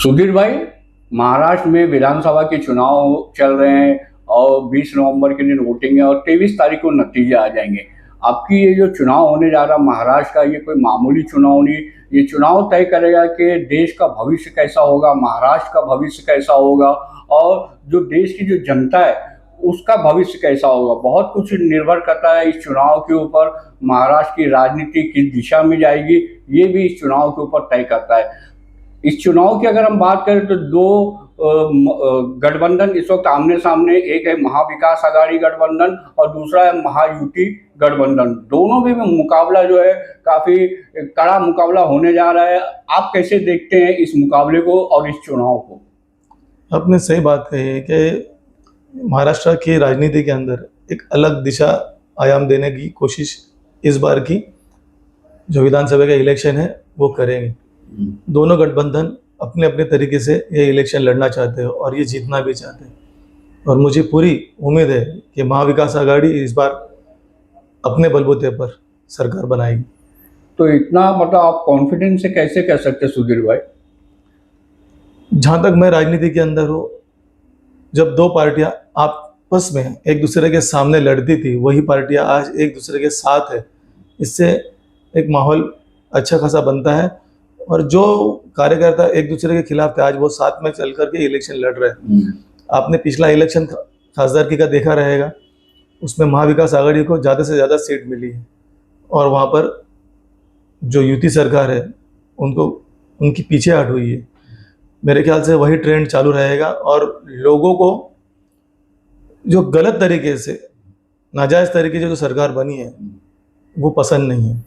सुधीर भाई, महाराष्ट्र में विधानसभा के चुनाव चल रहे हैं और 20 नवंबर के दिन वोटिंग है और 23 तारीख को नतीजे आ जाएंगे। आपकी ये जो चुनाव होने जा रहा महाराष्ट्र का, ये कोई मामूली चुनाव नहीं। ये चुनाव तय करेगा कि देश का भविष्य कैसा होगा, महाराष्ट्र का भविष्य कैसा होगा और जो देश की जो जनता है उसका भविष्य कैसा होगा। बहुत कुछ निर्भर करता है इस चुनाव के ऊपर। महाराष्ट्र की राजनीति किस दिशा में जाएगी ये भी इस चुनाव के ऊपर तय करता है। इस चुनाव की अगर हम बात करें तो दो गठबंधन इस वक्त आमने सामने, एक है महाविकास आघाड़ी गठबंधन और दूसरा है महायुति गठबंधन। दोनों में मुकाबला जो है काफी कड़ा मुकाबला होने जा रहा है। आप कैसे देखते हैं इस मुकाबले को और इस चुनाव को? आपने सही बात कही है कि महाराष्ट्र की राजनीति के अंदर एक अलग दिशा आयाम देने की कोशिश इस बार की जो विधानसभा का इलेक्शन है वो करेंगे। दोनों गठबंधन अपने अपने तरीके से ये इलेक्शन लड़ना चाहते हैं और ये जीतना भी चाहते हैं और मुझे पूरी उम्मीद है कि महाविकास आघाड़ी इस बार अपने बलबूते पर सरकार बनाएगी। तो इतना मतलब आप कॉन्फिडेंस से कैसे कह सकते हैं सुधीर भाई? जहाँ तक मैं राजनीति के अंदर हूँ, जब दो पार्टियां आपस में एक दूसरे के सामने लड़ती थी वही पार्टियां आज एक दूसरे के साथ है। इससे एक माहौल अच्छा खासा बनता है और जो कार्यकर्ता एक दूसरे के खिलाफ थे आज वो साथ में चल करके इलेक्शन लड़ रहे हैं। आपने पिछला इलेक्शन खासदारकी का देखा रहेगा, उसमें महाविकास आघाड़ी को ज़्यादा से ज़्यादा सीट मिली है और वहाँ पर जो युति सरकार है उनको उनकी पीछे हट हुई है। मेरे ख्याल से वही ट्रेंड चालू रहेगा और लोगों को जो गलत तरीके से नाजायज़ तरीके से जो सरकार बनी है वो पसंद नहीं है।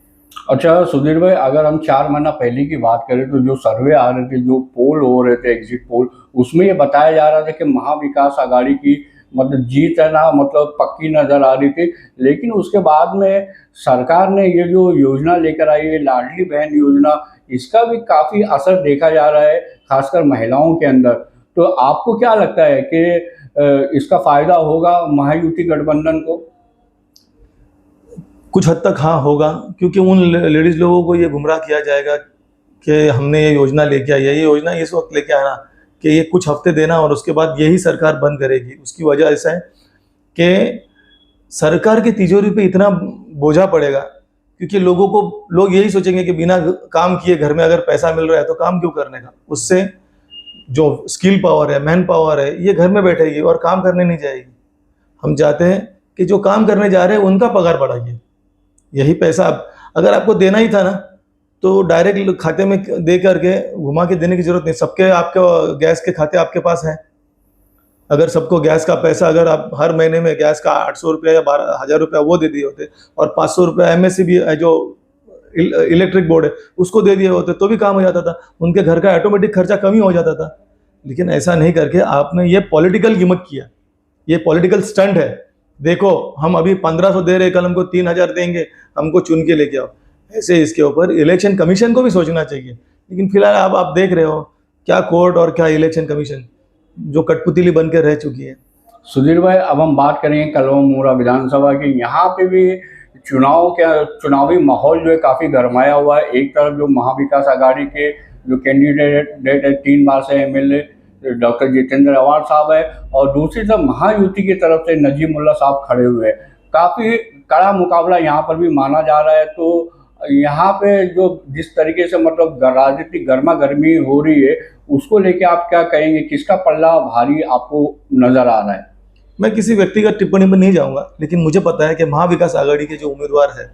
अच्छा सुधीर भाई, अगर हम 4 महीना पहले की बात करें तो जो सर्वे आ रहे थे, जो पोल हो रहे थे, एग्जिट पोल, उसमें ये बताया जा रहा था कि महाविकास आघाड़ी की मतलब जीत है ना, मतलब पक्की नज़र आ रही थी। लेकिन उसके बाद में सरकार ने ये जो योजना लेकर आई है, लाडली बहन योजना, इसका भी काफ़ी असर देखा जा रहा है खासकर महिलाओं के अंदर। तो आपको क्या लगता है कि इसका फ़ायदा होगा महायुति गठबंधन को? कुछ हद तक हाँ होगा, क्योंकि उन लेडीज़ लोगों को ये गुमराह किया जाएगा कि हमने ये योजना लेके आई है। ये योजना इस वक्त लेके आना कि ये कुछ हफ्ते देना और उसके बाद यही सरकार बंद करेगी। उसकी वजह ऐसा है कि सरकार की तिजोरी पे इतना बोझा पड़ेगा, क्योंकि लोग यही सोचेंगे कि बिना काम किए घर में अगर पैसा मिल रहा है तो काम क्यों करने का। उससे जो स्किल पावर है, मैन पावर है, ये घर में बैठेगी और काम करने नहीं जाएगी। हम चाहते हैं कि जो काम करने जा रहे हैं उनका पगार बढ़ाइए। यही पैसा अगर आपको देना ही था ना तो डायरेक्ट खाते में दे करके घुमा के देने की जरूरत नहीं। सबके आपके गैस के खाते आपके पास हैं। अगर सबको गैस का पैसा अगर आप हर महीने में गैस का 800 रुपया या 12,000 रुपया वो दे दिए होते और 500 रुपया MSCB जो इलेक्ट्रिक बोर्ड है उसको दे दिए होते तो भी काम हो जाता था। उनके घर का ऑटोमेटिक खर्चा कम ही हो जाता था। लेकिन ऐसा नहीं करके आपने ये पॉलिटिकल गिमिक किया, ये पॉलिटिकल स्टंट है। देखो हम अभी 1500 दे रहे, कल हमको 3000 देंगे, हमको चुन के लेके आओ। ऐसे इसके ऊपर इलेक्शन कमीशन को भी सोचना चाहिए। लेकिन फिलहाल आप देख रहे हो क्या कोर्ट और क्या इलेक्शन कमीशन जो कठपुतली बन के रह चुकी है। सुधीर भाई, अब हम बात करेंगे कलवा विधानसभा की। यहाँ पे भी चुनावी माहौल जो है काफ़ी गरमाया हुआ है। एक तरफ जो महाविकास आघाड़ी के जो कैंडिडेट है, 3 बार से MLA डॉक्टर जितेंद्र आवाड साहब है और दूसरी तरफ महायुति की तरफ से नजीमुल्ला साहब खड़े हुए हैं। काफ़ी कड़ा मुकाबला यहाँ पर भी माना जा रहा है। तो यहाँ पे जो जिस तरीके से मतलब राजनीतिक गर्मा गर्मी हो रही है उसको लेके आप क्या कहेंगे, किसका पल्ला भारी आपको नजर आ रहा है? मैं किसी व्यक्तिगत टिप्पणी में नहीं जाऊंगा, लेकिन मुझे पता है कि महाविकास आघाड़ी के जो उम्मीदवार है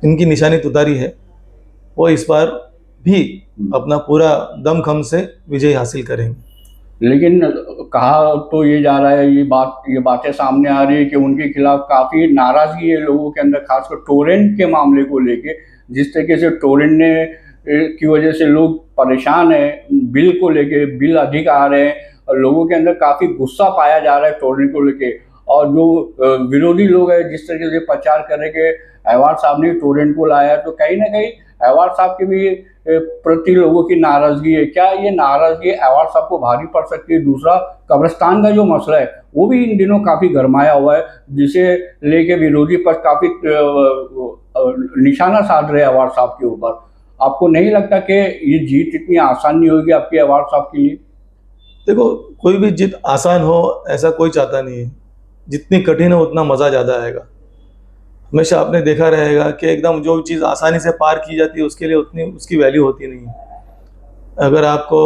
इनकी निशानी तुतारी है, वो इस बार भी अपना पूरा दमखम से विजय हासिल करेंगे। लेकिन कहा तो ये जा रहा है, ये बातें सामने आ रही है कि उनके खिलाफ काफ़ी नाराज़गी है लोगों के अंदर, खासकर टोरेंट के मामले को लेके। जिस तरीके से टोरेंट ने की वजह से लोग परेशान हैं, बिल को लेके, बिल अधिक आ रहे हैं और लोगों के अंदर काफ़ी गुस्सा पाया जा रहा है टोरेंट को लेके। और जो विरोधी लोग हैं जिस तरीके से प्रचार कर रहे कि आवाड साहब ने टोरेंट को लाया, तो कहीं ना कहीं आवाड साहब के भी प्रति लोगों की नाराजगी है। क्या ये नाराजगी आवाड साहब को भारी पड़ सकती है? दूसरा, कब्रिस्तान का जो मसला है वो भी इन दिनों काफ़ी गरमाया हुआ है, जिसे लेके विरोधी पक्ष काफ़ी निशाना साध रहे आवाड साहब के ऊपर। आपको नहीं लगता कि ये जीत इतनी आसान नहीं होगी आपके अवार्ड साहब के लिए? देखो, कोई भी जीत आसान हो ऐसा कोई चाहता नहीं है। जितनी कठिन है उतना मज़ा ज़्यादा आएगा। हमेशा आपने देखा रहेगा कि एकदम जो चीज़ आसानी से पार की जाती है उसके लिए उतनी उसकी वैल्यू होती नहीं है। अगर आपको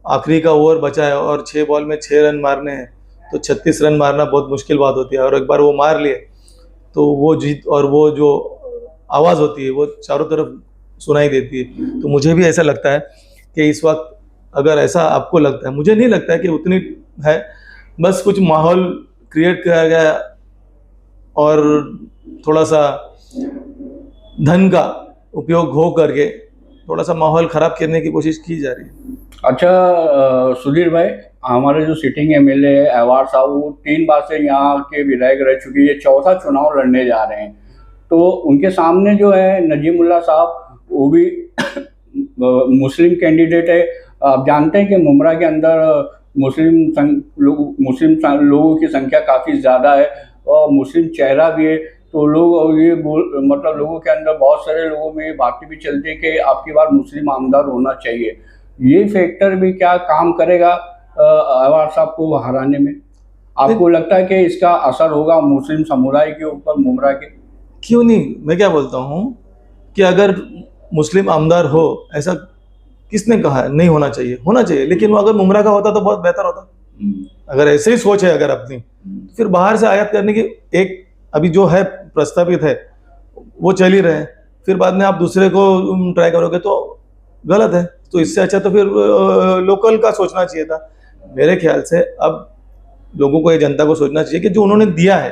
आखिरी का ओवर बचा है और 6 बॉल में 6 रन मारने हैं तो 36 रन मारना बहुत मुश्किल बात होती है, और एक बार वो मार लिए तो वो जीत और वो जो आवाज़ होती है वो चारों तरफ सुनाई देती है। तो मुझे भी ऐसा लगता है कि इस वक्त अगर ऐसा आपको लगता है, मुझे नहीं लगता है कि उतनी है, बस कुछ माहौल क्रिएट किया गया और थोड़ा सा धन का उपयोग हो करके थोड़ा सा माहौल ख़राब करने की कोशिश की जा रही है। अच्छा सुधीर भाई, हमारे जो सिटिंग एमएलए अवार्ड साहब वो 3 बार से यहाँ के विधायक रह चुके हैं, ये चौथा चुनाव लड़ने जा रहे हैं। तो उनके सामने जो है नजीमुल्ला साहब, वो भी मुस्लिम कैंडिडेट है। आप जानते हैं कि मुमरा के अंदर मुस्लिम लोगों की संख्या काफ़ी ज़्यादा है और मुस्लिम चेहरा भी है। तो लोग ये मतलब लोगों के अंदर बहुत सारे लोगों में ये बातें भी चलती है कि आपकी बार मुस्लिम आमदार होना चाहिए। ये फैक्टर भी क्या काम करेगा अवार्ड साहब को हराने में? आपको लगता है कि इसका असर होगा मुस्लिम समुदाय के ऊपर मुमरा के? क्यों नहीं, मैं क्या बोलता हूँ कि अगर मुस्लिम आमदार हो, ऐसा किसने कहा है नहीं होना चाहिए? होना चाहिए, लेकिन वो अगर मुमरा का होता तो बहुत बेहतर होता। अगर ऐसे ही सोच है अगर अपनी, फिर बाहर से आयात करने की एक अभी जो है प्रस्तावित है वो चल ही रहे हैं, फिर बाद में आप दूसरे को ट्राई करोगे तो गलत है। तो इससे अच्छा तो फिर लोकल का सोचना चाहिए था मेरे ख्याल से। अब लोगों को, ये जनता को सोचना चाहिए कि जो उन्होंने दिया है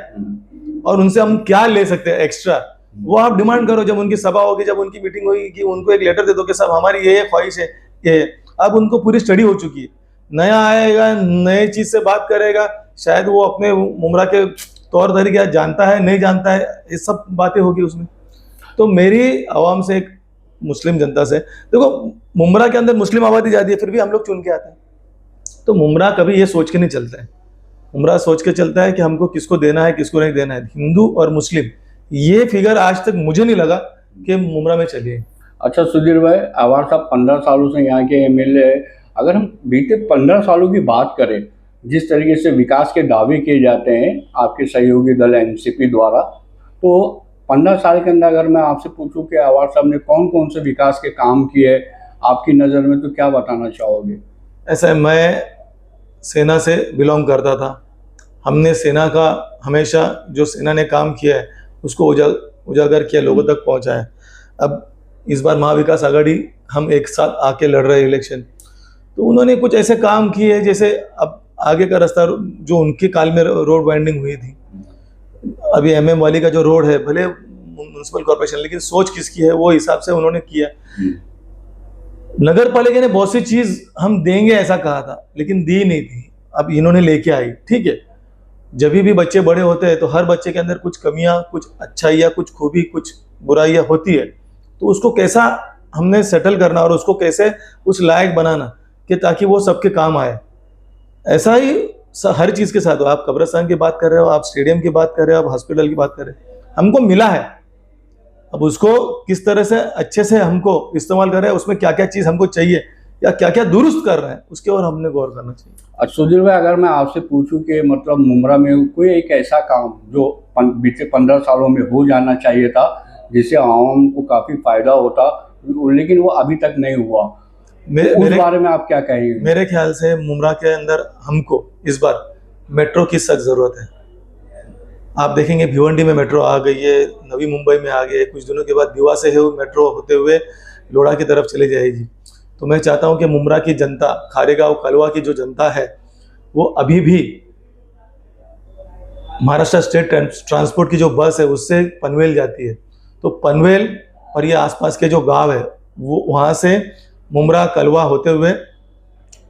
और उनसे हम क्या ले सकते हैं एक्स्ट्रा, वो आप डिमांड करो। जब उनकी सभा होगी, जब उनकी मीटिंग होगी, कि उनको एक लेटर दे दो कि साहब हमारी ये ख्वाहिश है, ये अब उनको पूरी स्टडी हो चुकी है। नया आएगा, नए चीज से बात करेगा, शायद वो अपने मुमरा के तौर तरीके जानता है नहीं जानता है, ये सब बातें होगी उसमें। तो मेरी आवाम से, एक मुस्लिम जनता से, देखो मुमरा के अंदर मुस्लिम आबादी ज़्यादा है, फिर भी हम लोग चुन के आते हैं। तो मुमरा कभी ये सोच के नहीं चलता है। मुमरा सोच के चलता है कि हमको किसको देना है किसको नहीं देना है। हिंदू और मुस्लिम, ये फिगर आज तक मुझे नहीं लगा कि मुमरा में चलिए। अच्छा सुधीर भाई, अवार्ड साहब 15 सालों से यहाँ के एमएलए है। अगर हम बीते 15 सालों की बात करें, जिस तरीके से विकास के दावे किए जाते हैं आपके सहयोगी दल एनसीपी द्वारा, तो 15 साल के अंदर अगर मैं आपसे पूछूं कि अवार्ड साहब ने कौन कौन से विकास के काम किए आपकी नज़र में, तो क्या बताना चाहोगे? ऐसा है, मैं सेना से बिलोंग करता था। हमने सेना का हमेशा जो सेना ने काम किया है उसको उजागर किया, लोगों तक पहुंचाया। अब इस बार महाविकास आघाड़ी हम एक साथ आके लड़ रहे इलेक्शन, तो उन्होंने कुछ ऐसे काम किए जैसे अब आगे का रास्ता जो उनके काल में रोड वाइंडिंग हुई थी, अभी एमएम वाली का जो रोड है, भले म्युनिसिपल कॉर्पोरेशन, लेकिन सोच किसकी है वो हिसाब से उन्होंने किया। नगर पालिका ने बहुत सी चीज हम देंगे ऐसा कहा था, लेकिन दी नहीं थी। अब इन्होंने लेके आई, ठीक है। जब भी बच्चे बड़े होते हैं तो हर बच्चे के अंदर कुछ कमियां, कुछ अच्छाइयाँ, कुछ खूबी, कुछ बुराइयां होती है। तो उसको कैसा हमने सेटल करना और उसको कैसे उस लायक बनाना कि ताकि वो सबके काम आए। ऐसा ही हर चीज़ के साथ हो, आप कब्रिस्तान की बात कर रहे हो, आप स्टेडियम की बात कर रहे हो, आप हॉस्पिटल की बात कर रहे हो, हमको मिला है। अब उसको किस तरह से अच्छे से हमको इस्तेमाल कर रहे हैं, उसमें क्या क्या चीज़ हमको चाहिए या क्या क्या दुरुस्त कर रहे हैं, उसके और हमने गौर करना चाहिए। अच्छा सुधीर भाई, अगर मैं आपसे पूछूं कि मतलब मुमरा में कोई एक ऐसा काम जो बीते 15 सालों में हो जाना चाहिए था जिससे आवाम को काफ़ी फायदा होता, लेकिन वो अभी तक नहीं हुआ, उस बारे में आप क्या कहेंगे? मेरे ख्याल से मुमरा के अंदर हमको इस बार मेट्रो की सख्त ज़रूरत है। आप देखेंगे भिवंडी में मेट्रो आ गई है, नवी मुंबई में आ गई है, कुछ दिनों के बाद दीवा से है वो मेट्रो होते हुए लोढ़ा की तरफ चली जाएगी। तो मैं चाहता हूं कि मुमरा की जनता, खारेगांव कलवा की जो जनता है, वो अभी भी महाराष्ट्र स्टेट ट्रांसपोर्ट की जो बस है उससे पनवेल जाती है, तो पनवेल और ये आसपास के जो गांव है वो वहाँ से मुमरा कलवा होते हुए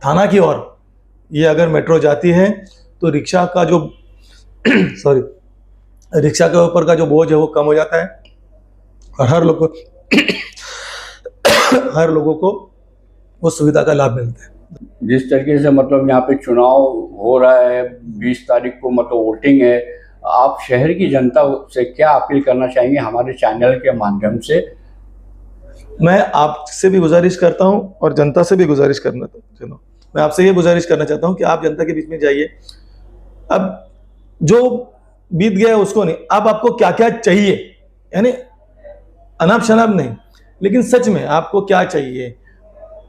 थाना की ओर ये अगर मेट्रो जाती है तो रिक्शा का जो रिक्शा के ऊपर का जो बोझ है वो कम हो जाता है और हर लोगों को वो सुविधा का लाभ मिलता है। जिस तरीके से मतलब यहाँ पे चुनाव हो रहा है, 20 तारीख को मतलब वोटिंग है, आप शहर की जनता से क्या अपील करना चाहेंगे हमारे चैनल के माध्यम से? मैं आपसे भी गुजारिश करता हूं और जनता से भी गुजारिश करना चाहता हूं। मैं आपसे ये गुजारिश करना चाहता हूं कि आप जनता के बीच में जाइए। अब जो बीत गया है उसको नहीं, अब आपको क्या क्या चाहिए, यानी अनाप शनाप नहीं, लेकिन सच में आपको क्या चाहिए,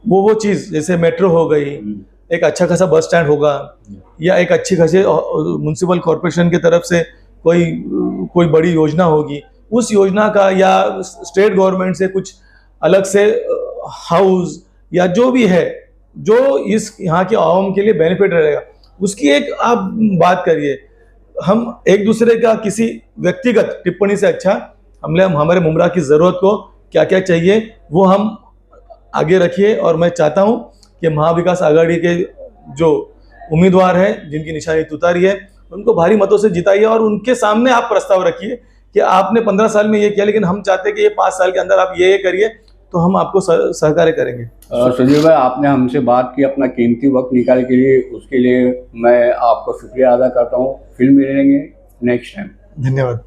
वो चीज़, जैसे मेट्रो हो गई, एक अच्छा खासा बस स्टैंड होगा, या एक अच्छी खासी म्युनिसिपल कॉरपोरेशन की तरफ से कोई बड़ी योजना होगी, उस योजना का, या स्टेट गवर्नमेंट से कुछ अलग से हाउस या जो भी है, जो इस यहाँ के आवाम के लिए बेनिफिट रहेगा, उसकी एक आप बात करिए। हम एक दूसरे का किसी व्यक्तिगत टिप्पणी से अच्छा हमारे मुमरा की ज़रूरत को क्या क्या चाहिए वो हम आगे रखिए। और मैं चाहता हूं कि महाविकास आघाड़ी के जो उम्मीदवार हैं, जिनकी निशानी तुतारी है, उनको भारी मतों से जिताइए और उनके सामने आप प्रस्ताव रखिए कि आपने 15 साल में ये किया, लेकिन हम चाहते हैं कि ये 5 साल के अंदर आप ये करिए, तो हम आपको सहकार्य करेंगे। संजीव भाई, आपने हमसे बात की, अपना कीमती वक्त निकाल के लिए, उसके लिए मैं आपका शुक्रिया अदा करता हूँ। फिर मिलेंगे नेक्स्ट टाइम। धन्यवाद।